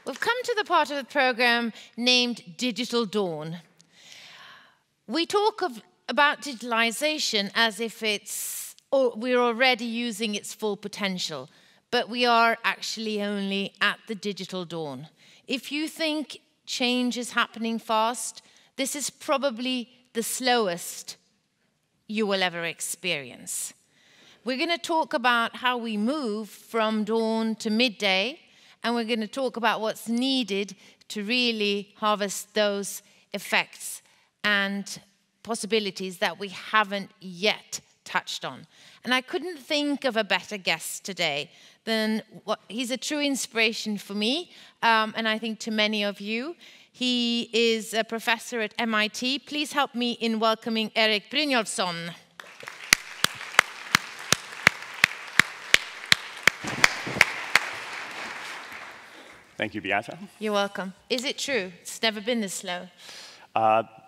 We've come to the part of the program named Digital Dawn. We talk about digitalization as if we're already using its full potential, but we are actually only at the digital dawn. If you think change is happening fast, this is probably the slowest you will ever experience. We're going to talk about how we move from dawn to midday, and we're going to talk about what's needed to really harvest those effects and possibilities that we haven't yet touched on. And I couldn't think of a better guest today than he's a true inspiration for me, and I think to many of you. He is a professor at MIT. Please help me in welcoming Erik Brynjolfsson. Thank you, Beata. You're welcome. Is it true? It's never been this slow?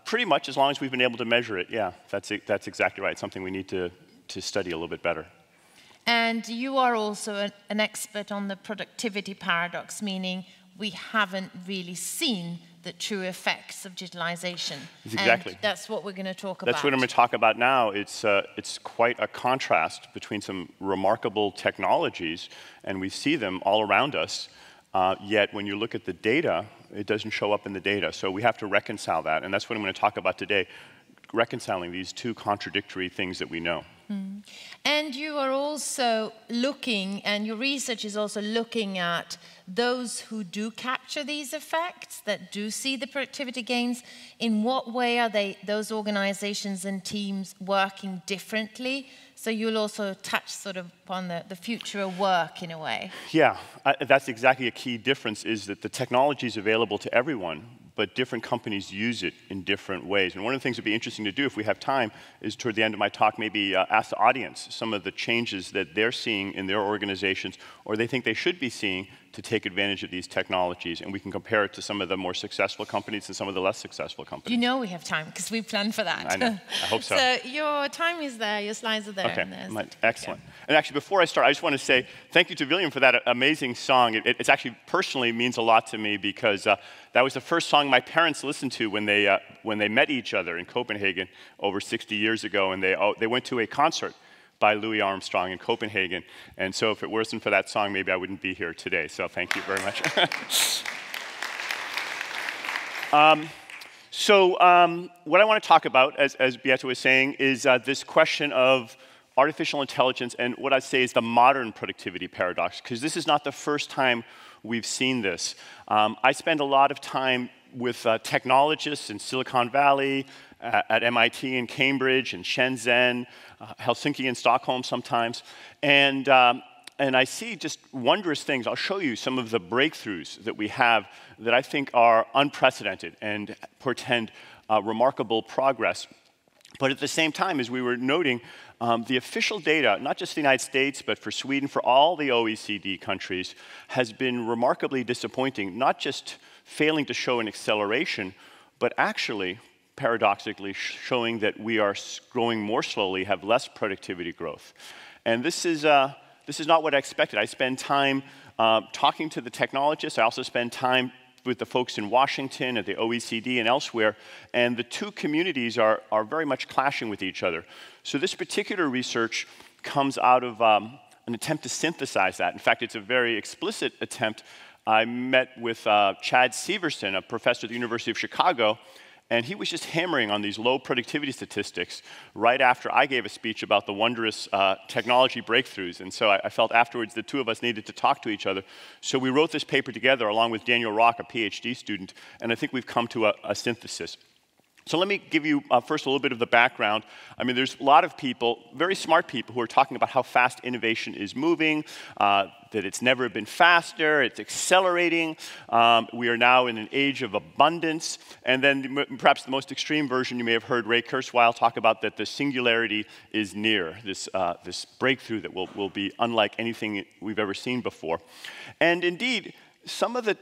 Pretty much, as long as we've been able to measure it, yeah. That's exactly right. It's something we need to study a little bit better. And you are also an expert on the productivity paradox, meaning we haven't really seen the true effects of digitalization. Exactly. And that's what we're going to talk about. That's what I'm going to talk about now. It's quite a contrast between some remarkable technologies, and we see them all around us, yet when you look at the data, it doesn't show up in the data. So we have to reconcile that, and that's what I'm going to talk about today, reconciling these two contradictory things that we know. Mm. And you are also looking, and your research is also looking at those who do capture these effects, that do see the productivity gains. In what way are those organizations and teams working differently? So you'll also touch sort of upon the future of work in a way. Yeah, that's exactly a key difference, is that the technology is available to everyone, but different companies use it in different ways. And one of the things that would be interesting to do if we have time is toward the end of my talk maybe ask the audience some of the changes that they're seeing in their organizations or they think they should be seeing to take advantage of these technologies, and we can compare it to some of the more successful companies and some of the less successful companies. You know we have time, because we planned for that. I know. I hope so. So your time is there, your slides are there. Okay, and excellent. And actually, before I start, I just want to say thank you to William for that amazing song. It's actually personally means a lot to me, because that was the first song my parents listened to when they met each other in Copenhagen over 60 years ago, and they went to a concert by Louis Armstrong in Copenhagen. And so if it wasn't for that song, maybe I wouldn't be here today. So thank you very much. What I want to talk about, as Beata was saying, is this question of artificial intelligence and what I say is the modern productivity paradox, because this is not the first time we've seen this. I spend a lot of time with technologists in Silicon Valley, at MIT and Cambridge and Shenzhen, Helsinki and Stockholm sometimes, and I see just wondrous things. I'll show you some of the breakthroughs that we have that I think are unprecedented and portend remarkable progress. But at the same time, as we were noting, the official data, not just the United States, but for Sweden, for all the OECD countries, has been remarkably disappointing, not just failing to show an acceleration, but actually, paradoxically, showing that we are growing more slowly, have less productivity growth. And this is not what I expected. I spend time talking to the technologists. I also spend time with the folks in Washington, at the OECD, and elsewhere, and the two communities are very much clashing with each other. So this particular research comes out of an attempt to synthesize that. In fact, it's a very explicit attempt. I met with Chad Severson, a professor at the University of Chicago, and he was just hammering on these low productivity statistics right after I gave a speech about the wondrous technology breakthroughs. And so I felt afterwards the two of us needed to talk to each other. So we wrote this paper together along with Daniel Rock, a PhD student, and I think we've come to a synthesis. So let me give you first a little bit of the background. I mean, there's a lot of people, very smart people, who are talking about how fast innovation is moving, that it's never been faster, it's accelerating. We are now in an age of abundance. And then perhaps the most extreme version, you may have heard Ray Kurzweil talk about that the singularity is near, this breakthrough that will be unlike anything we've ever seen before. And indeed, some of the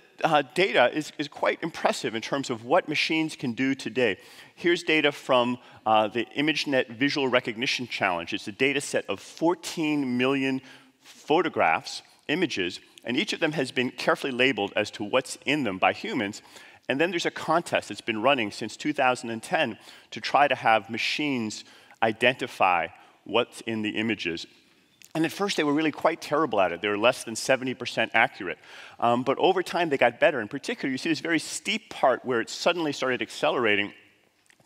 data is quite impressive in terms of what machines can do today. Here's data from the Imagenet Visual Recognition Challenge. It's a data set of 14 million photographs, images, and each of them has been carefully labeled as to what's in them by humans. And then there's a contest that's been running since 2010 to try to have machines identify what's in the images. And at first, they were really quite terrible at it. They were less than 70% accurate. But over time, they got better. In particular, you see this very steep part where it suddenly started accelerating.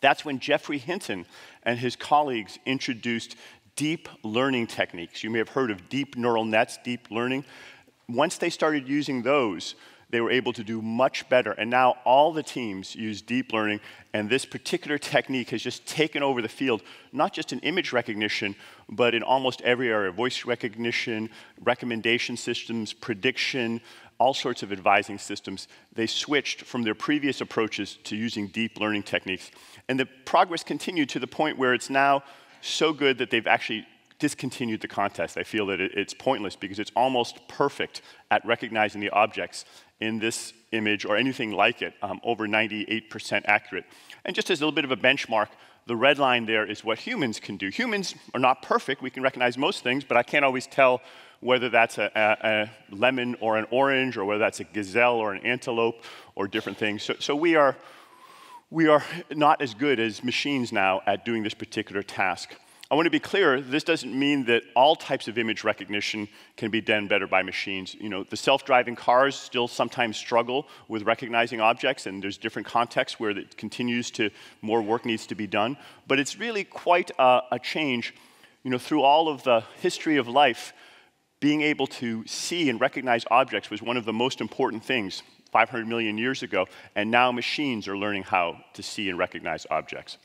That's when Geoffrey Hinton and his colleagues introduced deep learning techniques. You may have heard of deep neural nets, deep learning. Once they started using those, they were able to do much better. And now all the teams use deep learning, and this particular technique has just taken over the field, not just in image recognition, but in almost every area: voice recognition, recommendation systems, prediction, all sorts of advising systems. They switched from their previous approaches to using deep learning techniques. And the progress continued to the point where it's now so good that they've actually discontinued the contest. I feel that it's pointless because it's almost perfect at recognizing the objects in this image or anything like it, over 98% accurate. And just as a little bit of a benchmark, the red line there is what humans can do. Humans are not perfect. We can recognize most things, but I can't always tell whether that's a lemon or an orange, or whether that's a gazelle or an antelope, or different things. So we are not as good as machines now at doing this particular task. I want to be clear, this doesn't mean that all types of image recognition can be done better by machines. You know, the self-driving cars still sometimes struggle with recognizing objects, and there's different contexts where it continues to, more work needs to be done. But it's really quite a change. You know, through all of the history of life, being able to see and recognize objects was one of the most important things 500 million years ago, and now machines are learning how to see and recognize objects.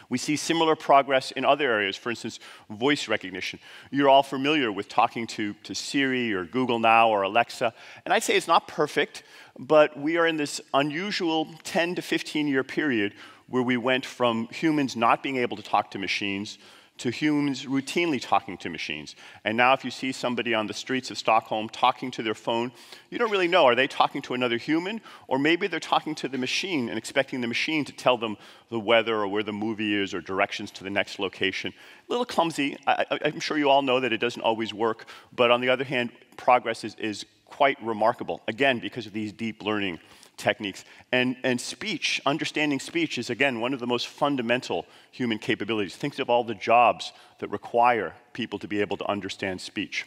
We see similar progress in other areas, for instance, voice recognition. You're all familiar with talking to Siri or Google Now or Alexa, and I'd say it's not perfect, but we are in this unusual 10 to 15-year period where we went from humans not being able to talk to machines to humans routinely talking to machines. And now if you see somebody on the streets of Stockholm talking to their phone, you don't really know, are they talking to another human? Or maybe they're talking to the machine and expecting the machine to tell them the weather or where the movie is or directions to the next location. A little clumsy. I'm sure you all know that it doesn't always work. But on the other hand, progress is quite remarkable, again, because of these deep learning techniques. And speech, understanding speech, is, again, one of the most fundamental human capabilities. Think of all the jobs that require people to be able to understand speech.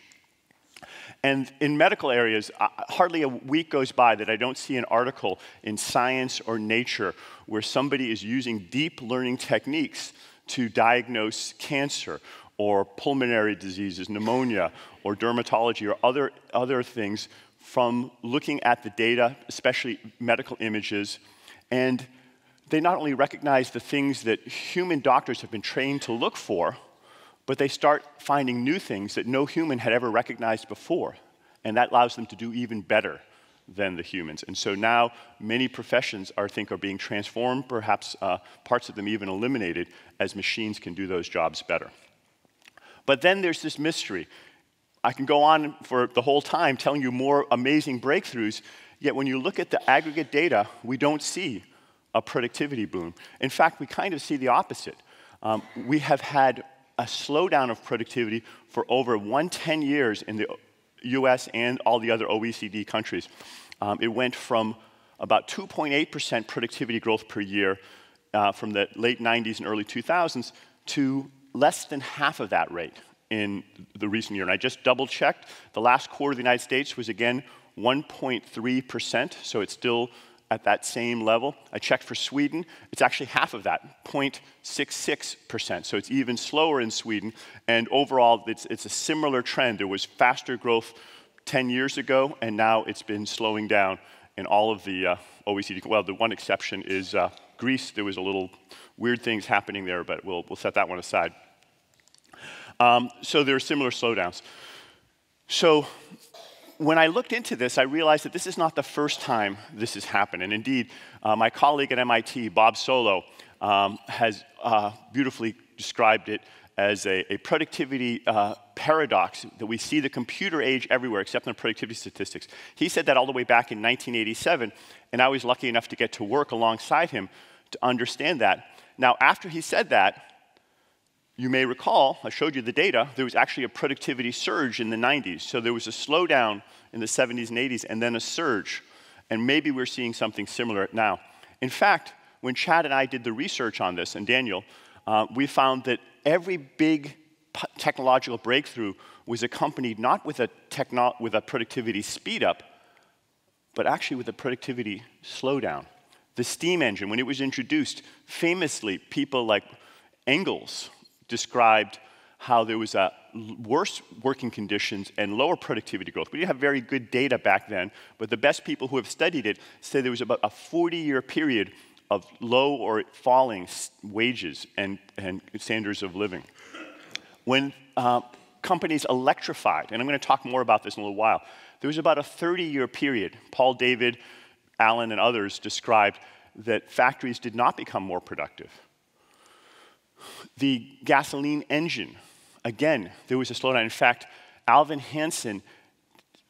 And in medical areas, hardly a week goes by that I don't see an article in Science or Nature where somebody is using deep learning techniques to diagnose cancer or pulmonary diseases, pneumonia, or dermatology, or other things, from looking at the data, especially medical images, and they not only recognize the things that human doctors have been trained to look for, but they start finding new things that no human had ever recognized before, and that allows them to do even better than the humans. And so now many professions, I think, are being transformed, perhaps parts of them even eliminated, as machines can do those jobs better. But then there's this mystery. I can go on for the whole time telling you more amazing breakthroughs, yet when you look at the aggregate data, we don't see a productivity boom. In fact, we kind of see the opposite. We have had a slowdown of productivity for over 110 years in the US and all the other OECD countries. It went from about 2.8% productivity growth per year from the late 90s and early 2000s to less than half of that rate in the recent year. And I just double-checked. The last quarter of the United States was, again, 1.3%, so it's still at that same level. I checked for Sweden. It's actually half of that, 0.66%, so it's even slower in Sweden. And overall, it's a similar trend. There was faster growth 10 years ago, and now it's been slowing down in all of the OECD. Well, the one exception is Greece. There was a little weird things happening there, but we'll set that one aside. So there are similar slowdowns. So when I looked into this, I realized that this is not the first time this has happened. And indeed, my colleague at MIT, Bob Solow, has beautifully described it as a productivity paradox, that we see the computer age everywhere except in the productivity statistics. He said that all the way back in 1987, and I was lucky enough to get to work alongside him to understand that. Now, after he said that, you may recall, I showed you the data, there was actually a productivity surge in the 90s. So there was a slowdown in the 70s and 80s, and then a surge. And maybe we're seeing something similar now. In fact, when Chad and I did the research on this, and Daniel, we found that every big technological breakthrough was accompanied not with a productivity speed up, but actually with a productivity slowdown. The steam engine, when it was introduced, famously, people like Engels described how there was worse working conditions and lower productivity growth. We didn't have very good data back then, but the best people who have studied it say there was about a 40-year period of low or falling wages and standards of living. When companies electrified, and I'm going to talk more about this in a little while, there was about a 30-year period. Paul David, Allen, and others described that factories did not become more productive. The gasoline engine, again, there was a slowdown. In fact, Alvin Hansen,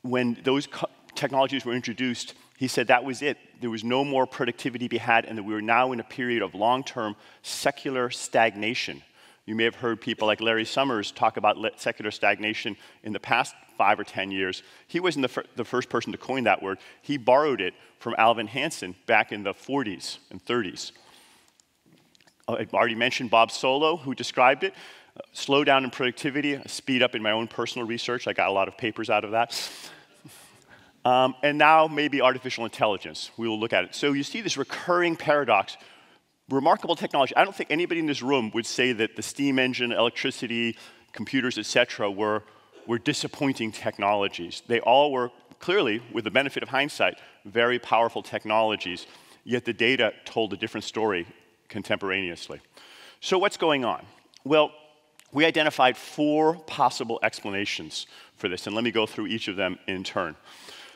when those technologies were introduced, he said that was it. There was no more productivity to be had, and that we were now in a period of long-term secular stagnation. You may have heard people like Larry Summers talk about secular stagnation in the past 5 or 10 years. He wasn't the first person to coin that word. He borrowed it from Alvin Hansen back in the 40s and 30s. I've already mentioned Bob Solow, who described it. Slow down in productivity, speed up in my own personal research. I got a lot of papers out of that. And now maybe artificial intelligence. We will look at it. So you see this recurring paradox. Remarkable technology. I don't think anybody in this room would say that the steam engine, electricity, computers, etc., were disappointing technologies. They all were clearly, with the benefit of hindsight, very powerful technologies, yet the data told a different story contemporaneously. So what's going on? Well, we identified 4 possible explanations for this, and let me go through each of them in turn.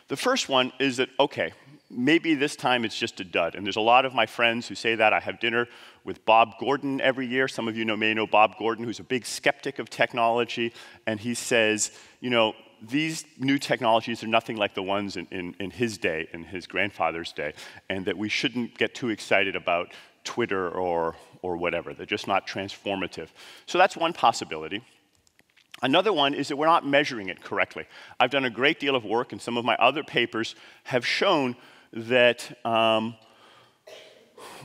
The first one is that, okay, maybe this time it's just a dud. And there's a lot of my friends who say that. I have dinner with Bob Gordon every year. Some of you may know Bob Gordon, who's a big skeptic of technology. And he says, you know, these new technologies are nothing like the ones in his day, in his grandfather's day, and that we shouldn't get too excited about Twitter or whatever. They're just not transformative. So that's one possibility. Another one is that we're not measuring it correctly. I've done a great deal of work, and some of my other papers have shown that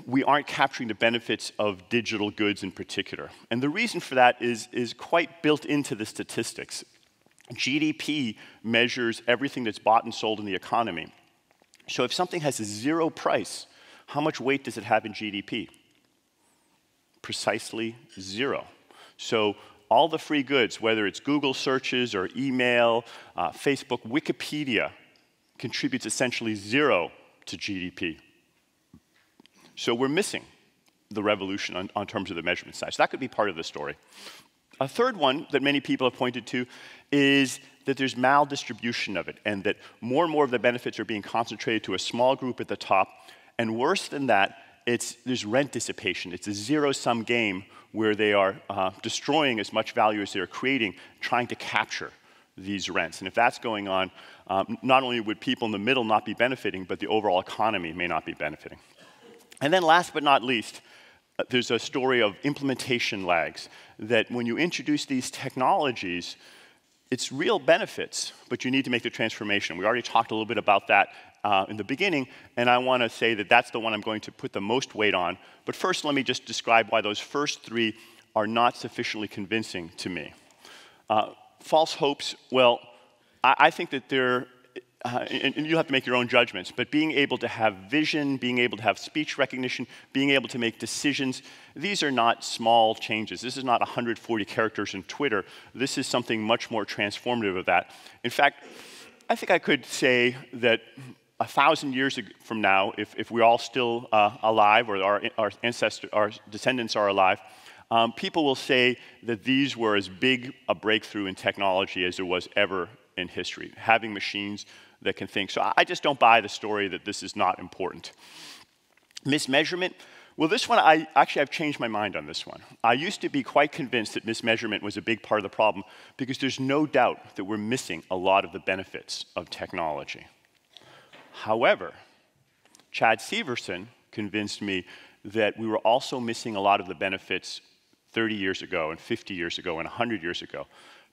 we aren't capturing the benefits of digital goods in particular. And the reason for that is quite built into the statistics. GDP measures everything that's bought and sold in the economy. So if something has a 0 price, how much weight does it have in GDP? Precisely 0. So all the free goods, whether it's Google searches or email, Facebook, Wikipedia, contributes essentially 0 to GDP. So we're missing the revolution on terms of the measurement side. So that could be part of the story. A third one that many people have pointed to is that there's maldistribution of it, and that more and more of the benefits are being concentrated to a small group at the top. And worse than that, there's rent dissipation. It's a zero-sum game where they are destroying as much value as they're creating, trying to capture these rents. And if that's going on, not only would people in the middle not be benefiting, but the overall economy may not be benefiting. And then last but not least, there's a story of implementation lags, that when you introduce these technologies, it's real benefits, but you need to make the transformation. We already talked a little bit about that in the beginning, and I want to say that that's the one I'm going to put the most weight on. But first, let me just describe why those first 3 are not sufficiently convincing to me. False hopes, well, I think that they're, and you'll have to make your own judgments, but being able to have vision, being able to have speech recognition, being able to make decisions, these are not small changes. This is not 140 characters in Twitter. This is something much more transformative of that. In fact, I think I could say that 1,000 years from now, if we're all still alive, or our ancestors, our descendants are alive, people will say that these were as big a breakthrough in technology as there was ever in history, having machines that can think. So I just don't buy the story that this is not important. Mismeasurement. Well, this one, I've changed my mind on this one. I used to be quite convinced that mismeasurement was a big part of the problem, because there's no doubt that we're missing a lot of the benefits of technology. However, Chad Severson convinced me that we were also missing a lot of the benefits 30 years ago and 50 years ago and 100 years ago.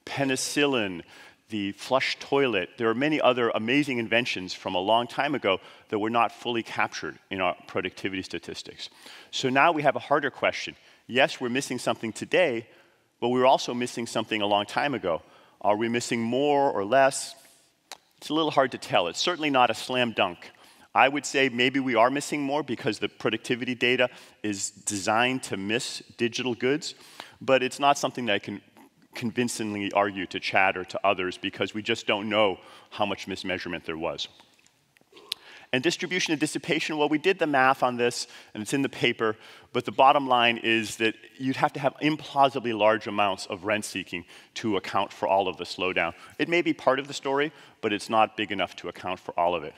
Penicillin, the flush toilet, there are many other amazing inventions from a long time ago that were not fully captured in our productivity statistics. So now we have a harder question. Yes, we're missing something today, but we're also missing something a long time ago. Are we missing more or less? It's a little hard to tell. It's certainly not a slam dunk. I would say maybe we are missing more because the productivity data is designed to miss digital goods, but it's not something that I can convincingly argue to Chad or to others because we just don't know how much mismeasurement there was. And distribution and dissipation, well, we did the math on this, and it's in the paper, but the bottom line is that you'd have to have implausibly large amounts of rent-seeking to account for all of the slowdown. It may be part of the story, but it's not big enough to account for all of it.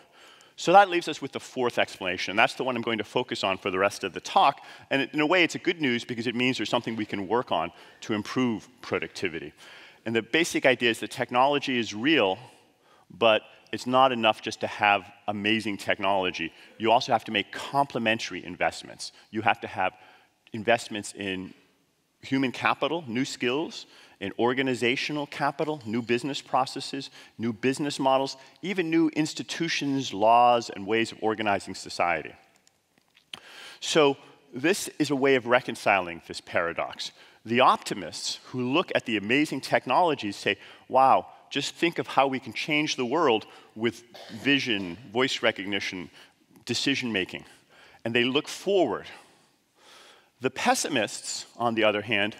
So that leaves us with the fourth explanation, and that's the one I'm going to focus on for the rest of the talk. And in a way, it's a good news because it means there's something we can work on to improve productivity. And the basic idea is that technology is real, but it's not enough just to have amazing technology. You also have to make complementary investments. You have to have investments in human capital, new skills, in organizational capital, new business processes, new business models, even new institutions, laws, and ways of organizing society. So this is a way of reconciling this paradox. The optimists who look at the amazing technologies say, wow, just think of how we can change the world with vision, voice recognition, decision-making. And they look forward. The pessimists, on the other hand,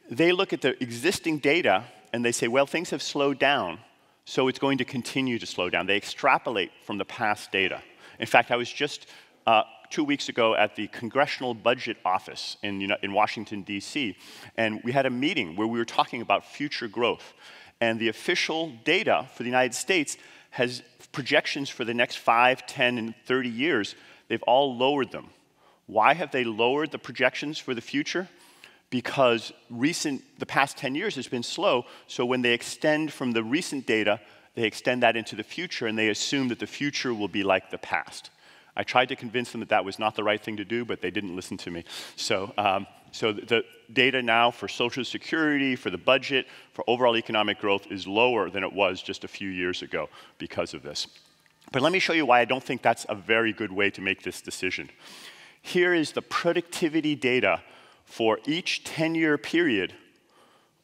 they look at the existing data and they say, well, things have slowed down, so it's going to continue to slow down. They extrapolate from the past data. In fact, I was just 2 weeks ago at the Congressional Budget Office in Washington, D.C., and we had a meeting where we were talking about future growth. And the official data for the United States has projections for the next 5, 10, and 30 years. They've all lowered them. Why have they lowered the projections for the future? Because the past 10 years has been slow, so when they extend from the recent data, they extend that into the future, and they assume that the future will be like the past. I tried to convince them that that was not the right thing to do, but they didn't listen to me. So the data now for Social Security, for the budget, for overall economic growth is lower than it was just a few years ago because of this. But let me show you why I don't think that's a very good way to make this decision. Here is the productivity data for each 10-year period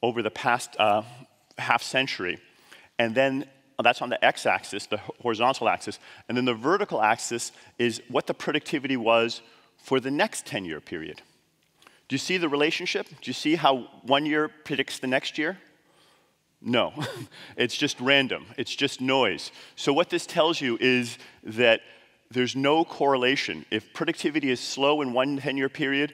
over the past half century. And then that's on the x-axis, the horizontal axis. And then the vertical axis is what the productivity was for the next 10-year period. Do you see the relationship? Do you see how 1 year predicts the next year? No. It's just random. It's just noise. So what this tells you is that there's no correlation. If productivity is slow in one 10-year period,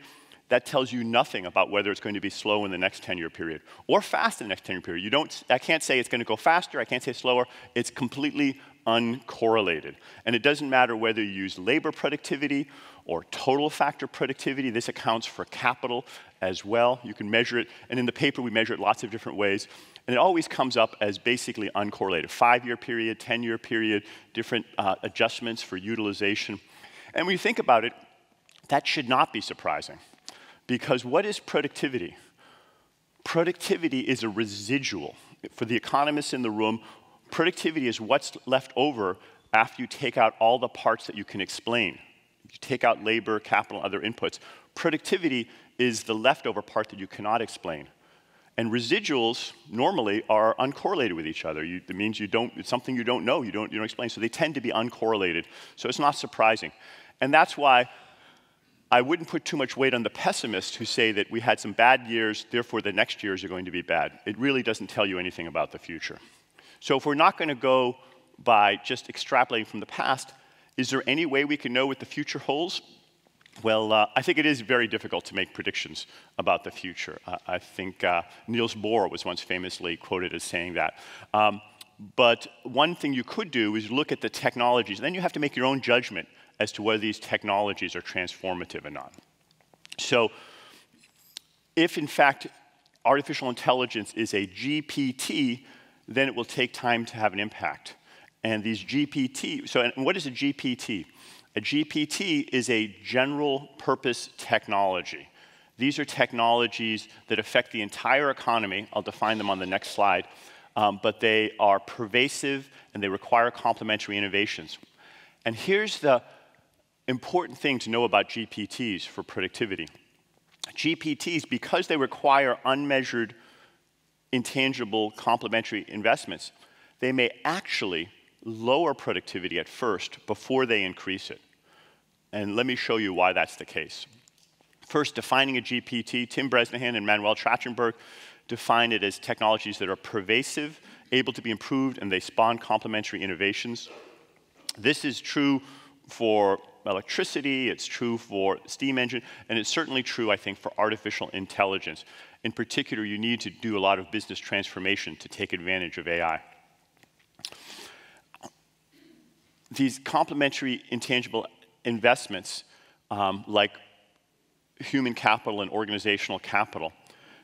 that tells you nothing about whether it's going to be slow in the next 10-year period or fast in the next 10-year period. I can't say it's going to go faster. I can't say slower. It's completely uncorrelated. And it doesn't matter whether you use labor productivity or total factor productivity. This accounts for capital as well. You can measure it. And in the paper, we measure it lots of different ways. And it always comes up as basically uncorrelated. 5-year period, 10-year period, different adjustments for utilization. And when you think about it, that should not be surprising. Because what is productivity? Productivity is a residual. For the economists in the room, productivity is what's left over after you take out all the parts that you can explain. You take out labor, capital, other inputs. Productivity is the leftover part that you cannot explain. And residuals normally are uncorrelated with each other. It means it's something you don't know, you don't explain. So they tend to be uncorrelated. So it's not surprising. And that's why I wouldn't put too much weight on the pessimists who say that we had some bad years, therefore the next years are going to be bad. It really doesn't tell you anything about the future. So if we're not going to go by just extrapolating from the past, is there any way we can know what the future holds? Well, I think it is very difficult to make predictions about the future. I think Niels Bohr was once famously quoted as saying that. But one thing you could do is look at the technologies. Then you have to make your own judgment as to whether these technologies are transformative or not. So if, in fact, artificial intelligence is a GPT, then it will take time to have an impact. And these GPT, and what is a GPT? A GPT is a general purpose technology. These are technologies that affect the entire economy. I'll define them on the next slide. But they are pervasive and they require complementary innovations. And here's the important thing to know about GPTs for productivity. GPTs, because they require unmeasured, intangible, complementary investments, they may actually lower productivity at first before they increase it. And let me show you why that's the case. First, defining a GPT, Tim Bresnahan and Manuel Trachtenberg define it as technologies that are pervasive, able to be improved, and they spawn complementary innovations. This is true for electricity, it's true for steam engine, and it's certainly true, I think, for artificial intelligence. In particular, you need to do a lot of business transformation to take advantage of AI. These complementary intangible investments, like human capital and organizational capital,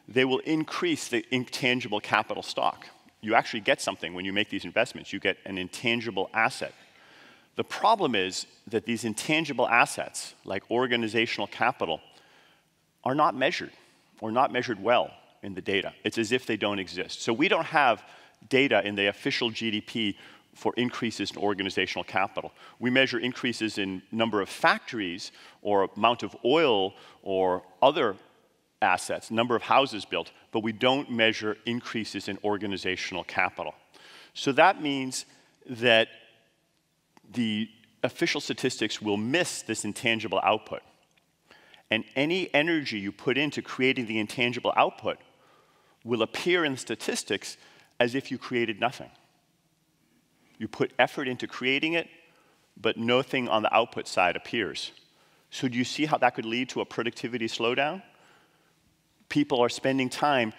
they will increase the intangible capital stock. You actually get something when you make these investments. You get an intangible asset. The problem is that these intangible assets, like organizational capital, are not measured, or not measured well in the data. It's as if they don't exist. So we don't have data in the official GDP for increases in organizational capital. We measure increases in number of factories, or amount of oil, or other assets, number of houses built, but we don't measure increases in organizational capital. So that means that the official statistics will miss this intangible output. And any energy you put into creating the intangible output will appear in the statistics as if you created nothing. You put effort into creating it, but nothing on the output side appears. So do you see how that could lead to a productivity slowdown? People are spending time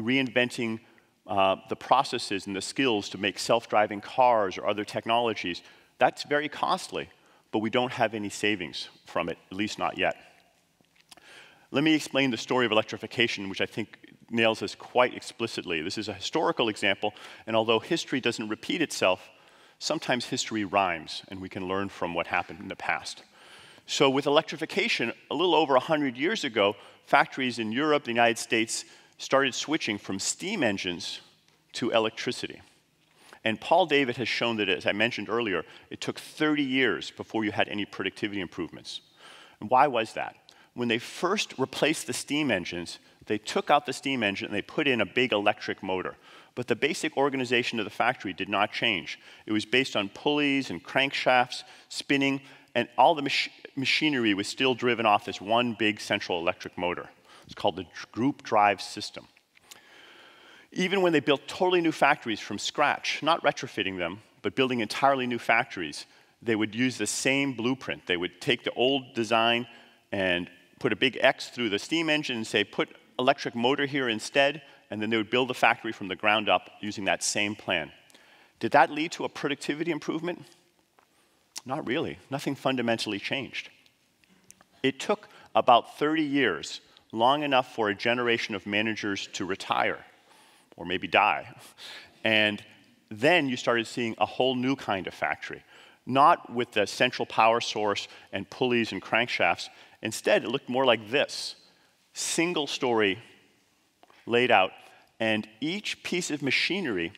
reinventing the processes and the skills to make self-driving cars or other technologies. That's very costly, but we don't have any savings from it, at least not yet. Let me explain the story of electrification, which I think nails this quite explicitly. This is a historical example, and although history doesn't repeat itself, sometimes history rhymes, and we can learn from what happened in the past. So with electrification, a little over 100 years ago, factories in Europe, the United States, started switching from steam engines to electricity. And Paul David has shown that, as I mentioned earlier, it took 30 years before you had any productivity improvements. And why was that? When they first replaced the steam engines, they took out the steam engine and they put in a big electric motor. But the basic organization of the factory did not change. It was based on pulleys and crankshafts, spinning, and all the machinery was still driven off this one big central electric motor. It's called the group drive system. Even when they built totally new factories from scratch, not retrofitting them, but building entirely new factories, they would use the same blueprint. They would take the old design and put a big X through the steam engine and say, put electric motor here instead, and then they would build the factory from the ground up using that same plan. Did that lead to a productivity improvement? Not really. Nothing fundamentally changed. It took about 30 years, long enough for a generation of managers to retire, or maybe die. And then you started seeing a whole new kind of factory, not with the central power source and pulleys and crankshafts. Instead, it looked more like this, single story laid out, and each piece of machinery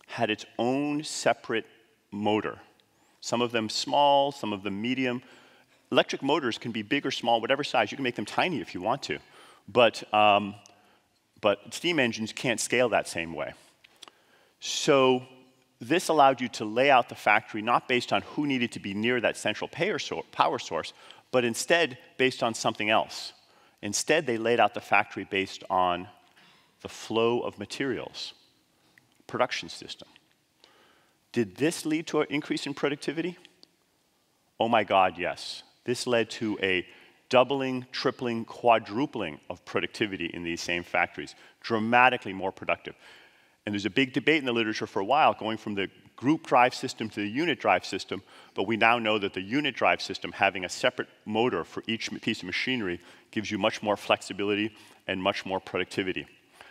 had its own separate motor. Some of them small, some of them medium. Electric motors can be big or small, whatever size. You can make them tiny if you want to. But steam engines can't scale that same way. So this allowed you to lay out the factory not based on who needed to be near that central power source, but instead based on something else. Instead, they laid out the factory based on the flow of materials, production system. Did this lead to an increase in productivity? Oh my God, yes. This led to a doubling, tripling, quadrupling of productivity in these same factories, dramatically more productive. And there's a big debate in the literature for a while, going from the group drive system to the unit drive system, but we now know that the unit drive system, having a separate motor for each piece of machinery, gives you much more flexibility and much more productivity.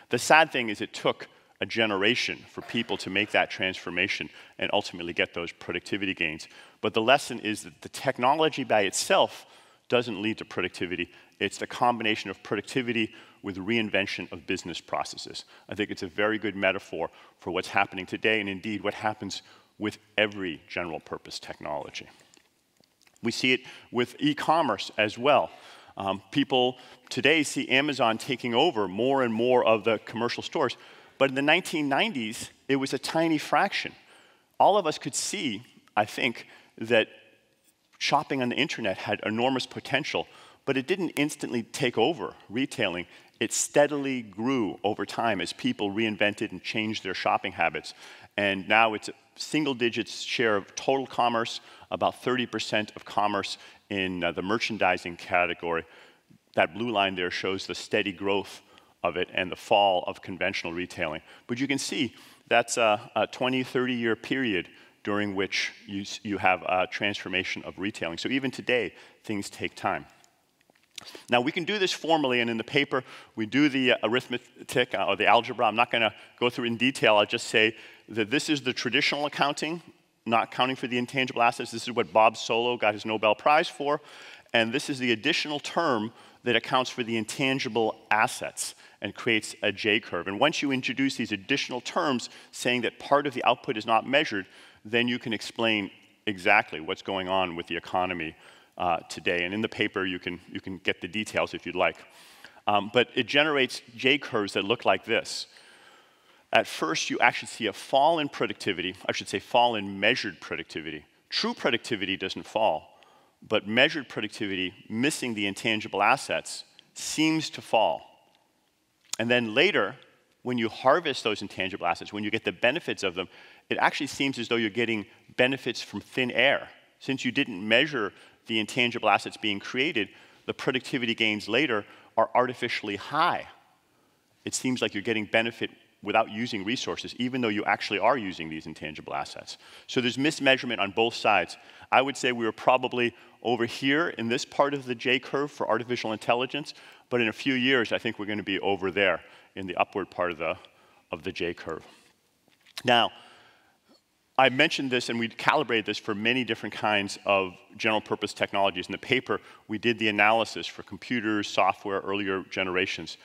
The sad thing is it took a generation for people to make that transformation and ultimately get those productivity gains. But the lesson is that the technology by itself doesn't lead to productivity. It's the combination of productivity with reinvention of business processes. I think it's a very good metaphor for what's happening today, and indeed what happens with every general purpose technology. We see it with e-commerce as well. People today see Amazon taking over more and more of the commercial stores, but in the 1990s, it was a tiny fraction. All of us could see, I think, that shopping on the internet had enormous potential, but it didn't instantly take over retailing. It steadily grew over time as people reinvented and changed their shopping habits. And now it's a single digits share of total commerce, about 30% of commerce in the merchandising category. That blue line there shows the steady growth of it and the fall of conventional retailing. But you can see that's a 20, 30-year period during which you have a transformation of retailing. So even today, things take time. Now, we can do this formally, and in the paper, we do the arithmetic or the algebra. I'm not going to go through it in detail. I'll just say that this is the traditional accounting, not counting for the intangible assets. This is what Bob Solow got his Nobel Prize for. And this is the additional term that accounts for the intangible assets and creates a J-curve. And once you introduce these additional terms saying that part of the output is not measured, then you can explain exactly what's going on with the economy today. And in the paper, you can get the details if you'd like. But it generates J-curves that look like this. At first, you actually see a fall in productivity. I should say fall in measured productivity. True productivity doesn't fall, but measured productivity, missing the intangible assets, seems to fall. And then later, when you harvest those intangible assets, when you get the benefits of them, it actually seems as though you're getting benefits from thin air. Since you didn't measure the intangible assets being created, the productivity gains later are artificially high. It seems like you're getting benefit without using resources, even though you actually are using these intangible assets. So there's mismeasurement on both sides. I would say we were probably over here in this part of the J-curve for artificial intelligence, but in a few years, I think we're going to be over there in the upward part of the J-curve. Now, I mentioned this, and we calibrated this for many different kinds of general-purpose technologies. In the paper, we did the analysis for computers, software, earlier generations.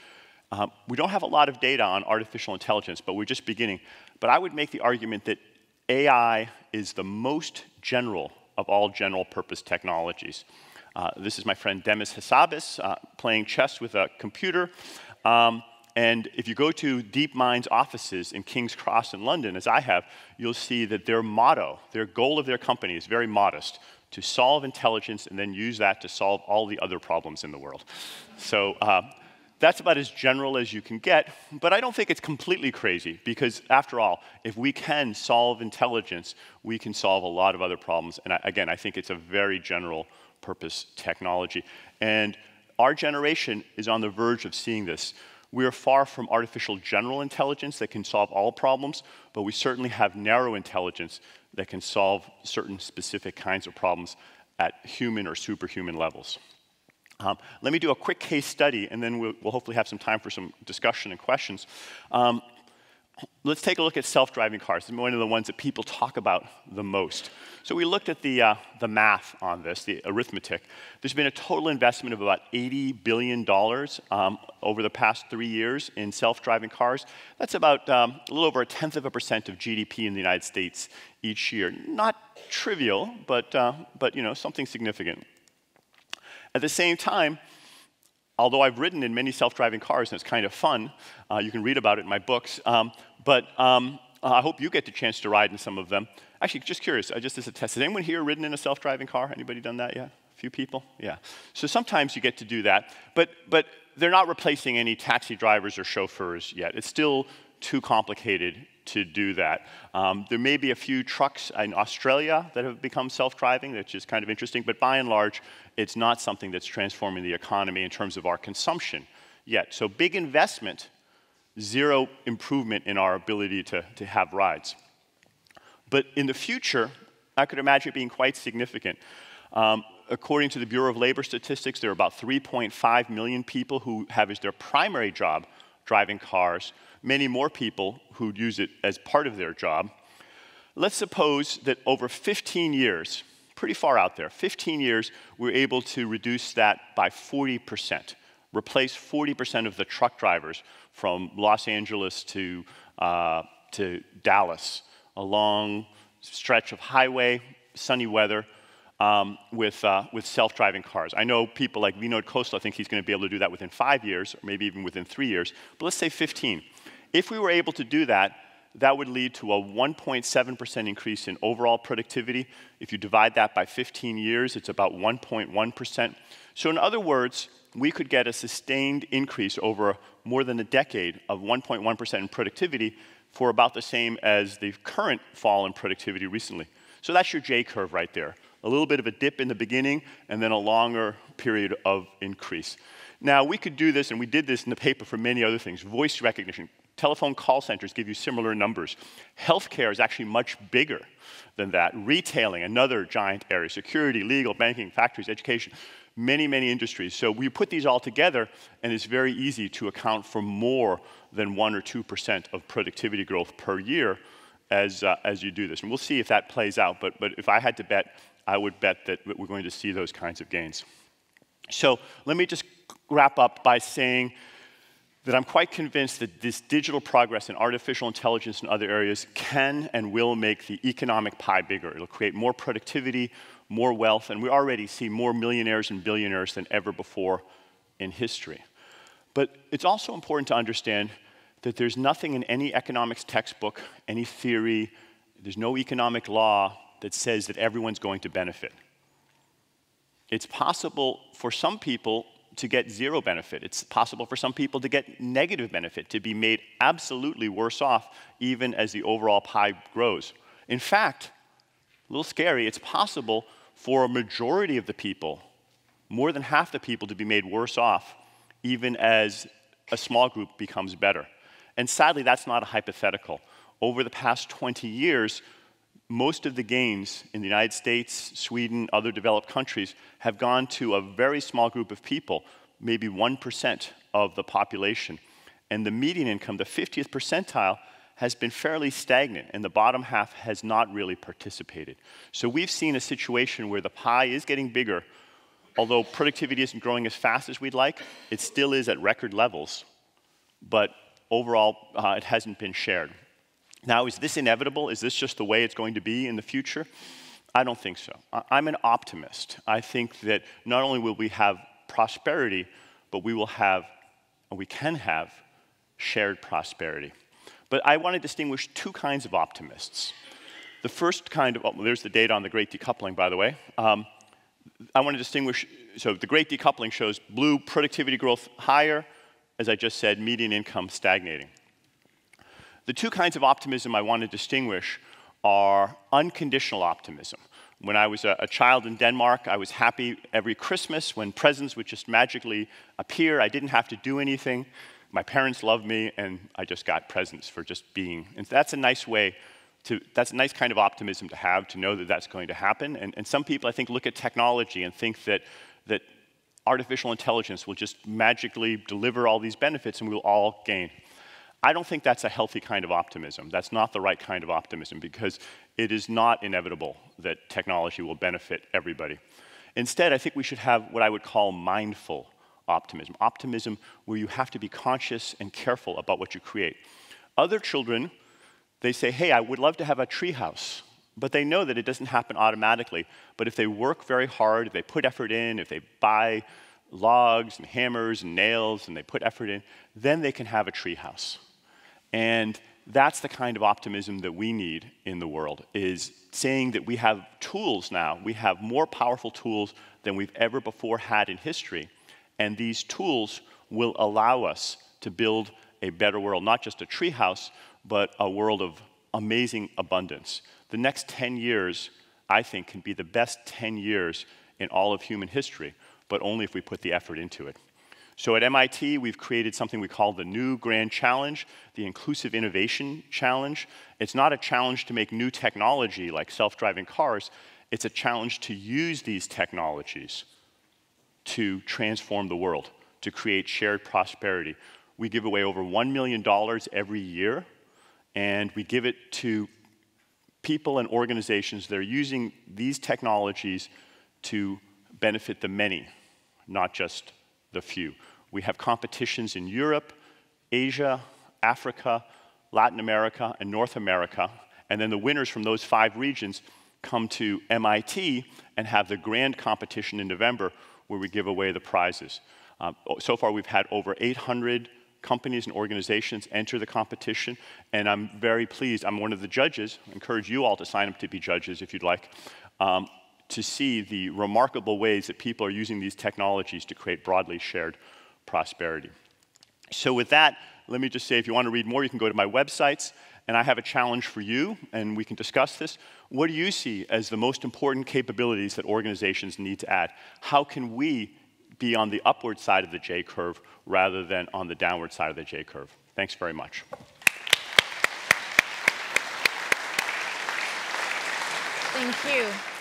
We don't have a lot of data on artificial intelligence, but we're just beginning. But I would make the argument that AI is the most general of all general-purpose technologies. This is my friend Demis Hassabis playing chess with a computer. And if you go to DeepMind's offices in King's Cross in London, as I have, you'll see that their motto, their goal of their company is very modest, to solve intelligence and then use that to solve all the other problems in the world. So that's about as general as you can get, but I don't think it's completely crazy, because after all, if we can solve intelligence, we can solve a lot of other problems. And again, I think it's a very general purpose technology. And our generation is on the verge of seeing this. We are far from artificial general intelligence that can solve all problems, but we certainly have narrow intelligence that can solve certain specific kinds of problems at human or superhuman levels. Let me do a quick case study, and then we'll hopefully have some time for some discussion and questions. Let's take a look at self-driving cars. This is one of the ones that people talk about the most. So we looked at the math on this, the arithmetic. There's been a total investment of about $80 billion over the past 3 years in self-driving cars. That's about a little over 0.1% of GDP in the United States each year. Not trivial, but you know, something significant. At the same time, although I've ridden in many self-driving cars, and it's kind of fun, you can read about it in my books, but I hope you get the chance to ride in some of them. Actually, just curious, just as a test, has anyone here ridden in a self-driving car? Anybody done that yet? A few people? Yeah. So sometimes you get to do that, but they're not replacing any taxi drivers or chauffeurs yet. It's still too complicated to do that. There may be a few trucks in Australia that have become self-driving, which is kind of interesting, but by and large, it's not something that's transforming the economy in terms of our consumption yet. So big investment, zero improvement in our ability to have rides. But in the future, I could imagine it being quite significant. According to the Bureau of Labor Statistics, there are about 3.5 million people who have as their primary job driving cars, many more people who use it as part of their job. Let's suppose that over 15 years, pretty far out there. 15 years, we're able to reduce that by 40%, replace 40% of the truck drivers from Los Angeles to Dallas, a long stretch of highway, sunny weather, with self-driving cars. I know people like Vinod Khosla think he's going to be able to do that within 5 years, or maybe even within 3 years, but let's say 15. If we were able to do that, that would lead to a 1.7% increase in overall productivity. If you divide that by 15 years, it's about 1.1%. So in other words, we could get a sustained increase over more than a decade of 1.1% in productivity for about the same as the current fall in productivity recently. So that's your J-curve right there. A little bit of a dip in the beginning, and then a longer period of increase. Now, we could do this, and we did this in the paper for many other things. Voice recognition. Telephone call centers give you similar numbers. Healthcare is actually much bigger than that. Retailing, another giant area. Security, legal, banking, factories, education, many, many industries. So we put these all together, and it's very easy to account for more than 1 or 2% of productivity growth per year as you do this. And we'll see if that plays out, but if I had to bet, I would bet that we're going to see those kinds of gains. So let me just wrap up by saying that I'm quite convinced that this digital progress in artificial intelligence and other areas can and will make the economic pie bigger. It'll create more productivity, more wealth, and we already see more millionaires and billionaires than ever before in history. But it's also important to understand that there's nothing in any economics textbook, any theory, there's no economic law that says that everyone's going to benefit. It's possible for some people to get zero benefit. It's possible for some people to get negative benefit, to be made absolutely worse off even as the overall pie grows. In fact, a little scary, it's possible for a majority of the people, more than half the people, to be made worse off even as a small group becomes better. And sadly, that's not a hypothetical. Over the past 20 years, most of the gains in the United States, Sweden, other developed countries have gone to a very small group of people, maybe 1% of the population. And the median income, the 50th percentile, has been fairly stagnant, and the bottom half has not really participated. So we've seen a situation where the pie is getting bigger. Although productivity isn't growing as fast as we'd like, it still is at record levels. But overall, it hasn't been shared. Now, is this inevitable? Is this just the way it's going to be in the future? I don't think so. I'm an optimist. I think that not only will we have prosperity, but we will have, and we can have, shared prosperity. But I want to distinguish two kinds of optimists. The first kind of, there's the data on the Great Decoupling, by the way. I want to distinguish, so the Great Decoupling shows blue productivity growth higher, as I just said, median income stagnating. The two kinds of optimism I want to distinguish are unconditional optimism. When I was a child in Denmark, I was happy every Christmas when presents would just magically appear. I didn't have to do anything. My parents loved me, and I just got presents for just being. And that's a nice way to, that's a nice kind of optimism to have, to know that that's going to happen. And some people, I think, look at technology and think that artificial intelligence will just magically deliver all these benefits and we'll all gain. I don't think that's a healthy kind of optimism. That's not the right kind of optimism because it is not inevitable that technology will benefit everybody. Instead, I think we should have what I would call mindful optimism. Optimism where you have to be conscious and careful about what you create. Other children, they say, hey, I would love to have a treehouse. But they know that it doesn't happen automatically. But if they work very hard, if they put effort in, if they buy logs and hammers and nails and they put effort in, then they can have a treehouse. And that's the kind of optimism that we need in the world, is saying that we have tools now. We have more powerful tools than we've ever before had in history. And these tools will allow us to build a better world, not just a treehouse, but a world of amazing abundance. The next 10 years, I think, can be the best 10 years in all of human history, but only if we put the effort into it. So at MIT, we've created something we call the new grand challenge, the Inclusive Innovation Challenge. It's not a challenge to make new technology like self-driving cars. It's a challenge to use these technologies to transform the world, to create shared prosperity. We give away over $1 million every year, and we give it to people and organizations that are using these technologies to benefit the many, not just the few. We have competitions in Europe, Asia, Africa, Latin America, and North America, and then the winners from those 5 regions come to MIT and have the grand competition in November where we give away the prizes. So far we've had over 800 companies and organizations enter the competition, and I'm very pleased. I'm one of the judges. I encourage you all to sign up to be judges if you'd like, to see the remarkable ways that people are using these technologies to create broadly shared prosperity. So with that, let me just say, if you want to read more, you can go to my websites, and I have a challenge for you, and we can discuss this. What do you see as the most important capabilities that organizations need to add? How can we be on the upward side of the J-curve rather than on the downward side of the J-curve? Thanks very much. Thank you.